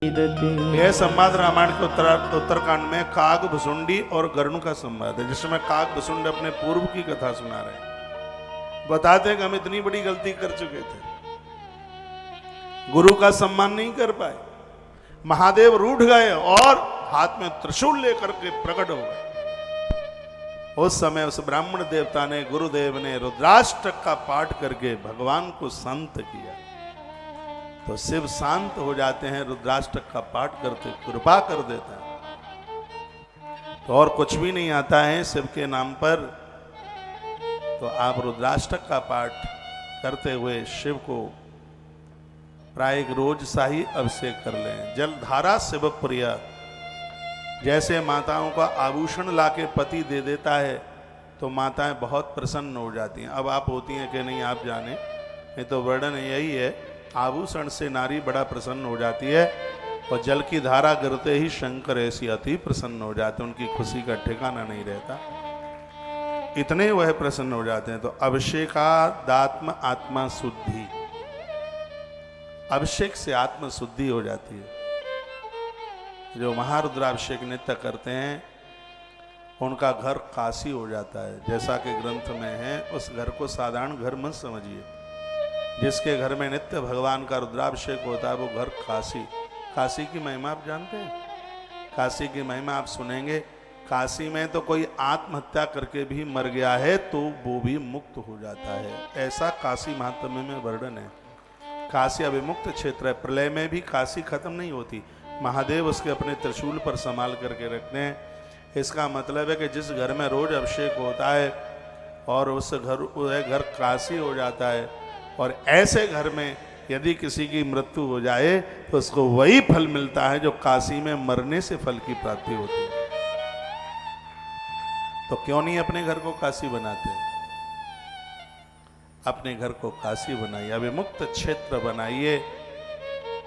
यह संवाद रामायण के उत्तरकांड में काग भुसुंडी और गरुण का संवाद है, जिसमें काग भुसुंड अपने पूर्व की कथा सुना रहे हैं। बताते हैं कि हम इतनी बड़ी गलती कर चुके थे, गुरु का सम्मान नहीं कर पाए, महादेव रूठ गए और हाथ में त्रिशूल लेकर के प्रकट हो गए। उस समय उस ब्राह्मण देवता ने, गुरुदेव ने रुद्राष्टक का पाठ करके भगवान को शांत किया, तो शिव शांत हो जाते हैं। रुद्राष्टक का पाठ करते कृपा कर देते हैं। तो और कुछ भी नहीं आता है शिव के नाम पर, तो आप रुद्राष्टक का पाठ करते हुए शिव को प्राय रोज शाही अभिषेक कर लें। जलधारा शिव प्रिया, जैसे माताओं का आभूषण लाके पति दे देता है तो माताएं बहुत प्रसन्न हो जाती हैं। अब आप होती हैं कि नहीं आप जाने, नहीं तो वर्णन यही है, आभूषण से नारी बड़ा प्रसन्न हो जाती है और जल की धारा गिरते ही शंकर ऐसी अति प्रसन्न हो जाते हैं, उनकी खुशी का ठिकाना नहीं रहता, इतने वह प्रसन्न हो जाते हैं। तो अभिषेकादात्म आत्मा शुद्धि, अभिषेक से आत्म शुद्धि हो जाती है। जो महारुद्राभिषेक नित्य करते हैं उनका घर काशी हो जाता है। जैसा कि ग्रंथ में है, उस घर को साधारण घर मत समझिए, जिसके घर में नित्य भगवान का रुद्राभिषेक होता है वो घर काशी। काशी की महिमा आप जानते हैं? काशी की महिमा आप सुनेंगे, काशी में तो कोई आत्महत्या करके भी मर गया है तो वो भी मुक्त हो जाता है, ऐसा काशी महात्म्य में वर्णन है। काशी अभिमुक्त क्षेत्र है, प्रलय में भी काशी खत्म नहीं होती, महादेव उसके अपने त्रिशूल पर संभाल करके रखते हैं। इसका मतलब है कि जिस घर में रोज अभिषेक होता है और उस घर काशी हो जाता है, और ऐसे घर में यदि किसी की मृत्यु हो जाए तो उसको वही फल मिलता है जो काशी में मरने से फल की प्राप्ति होती है। तो क्यों नहीं अपने घर को काशी बनाते? अपने घर को काशी बनाइए, अभिमुक्त क्षेत्र बनाइए।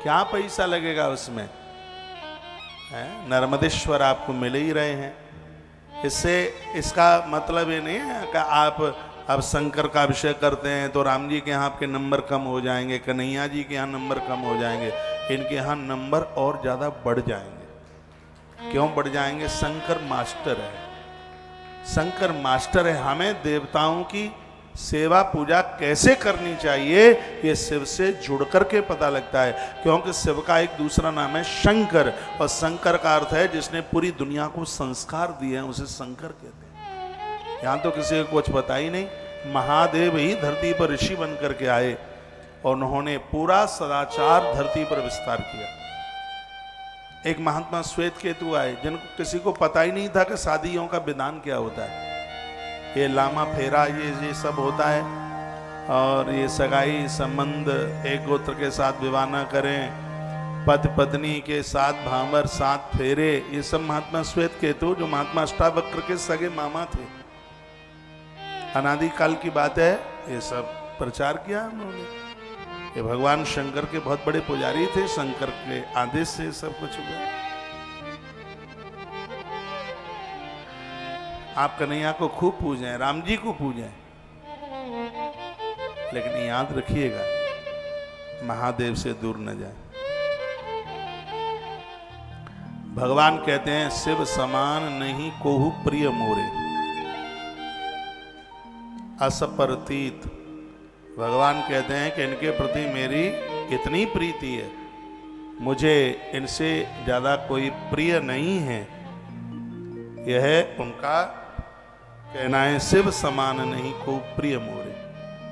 क्या पैसा लगेगा उसमें? नर्मदेश्वर आपको मिल ही रहे हैं। इससे इसका मतलब ये नहीं है कि आप अब शंकर का अभिषेक करते हैं तो राम जी के यहाँ आपके नंबर कम हो जाएंगे, कन्हैया जी के यहाँ नंबर कम हो जाएंगे। इनके यहाँ नंबर और ज़्यादा बढ़ जाएंगे। क्यों बढ़ जाएंगे? शंकर मास्टर है, शंकर मास्टर है। हमें देवताओं की सेवा पूजा कैसे करनी चाहिए ये शिव से जुड़ करके पता लगता है, क्योंकि शिव का एक दूसरा नाम है शंकर, और शंकर का अर्थ है जिसने पूरी दुनिया को संस्कार दिए हैं, उसे शंकर कहते हैं। यहाँ तो किसी को कुछ पता ही नहीं। महादेव ही धरती पर ऋषि बन करके आए और उन्होंने पूरा सदाचार धरती पर विस्तार किया। एक महात्मा श्वेत केतु आए जिनको किसी को पता ही नहीं था कि शादियों का विधान क्या होता है, ये लामा फेरा ये सब होता है, और ये सगाई संबंध, एक गोत्र के साथ विवाह न करें, पति पत्नी के साथ भांवर 7 फेरे, ये सब महात्मा श्वेत केतु जो महात्मा अष्टावक्र के सगे मामा थे, अनादि काल की बात है, ये सब प्रचार किया उन्होंने। ये भगवान शंकर के बहुत बड़े पुजारी थे, शंकर के आदेश से सब कुछ हुआ। आप कन्हैया को खूब पूजें, राम जी को पूजें, लेकिन याद रखिएगा महादेव से दूर न जाए। भगवान कहते हैं शिव समान नहीं कोहु प्रिय मोरे, असपरतीत। भगवान कहते हैं कि इनके प्रति मेरी इतनी प्रीति है, मुझे इनसे ज्यादा कोई प्रिय नहीं है। यह उनका कहना है, शिव समान नहीं को प्रिय मोरे।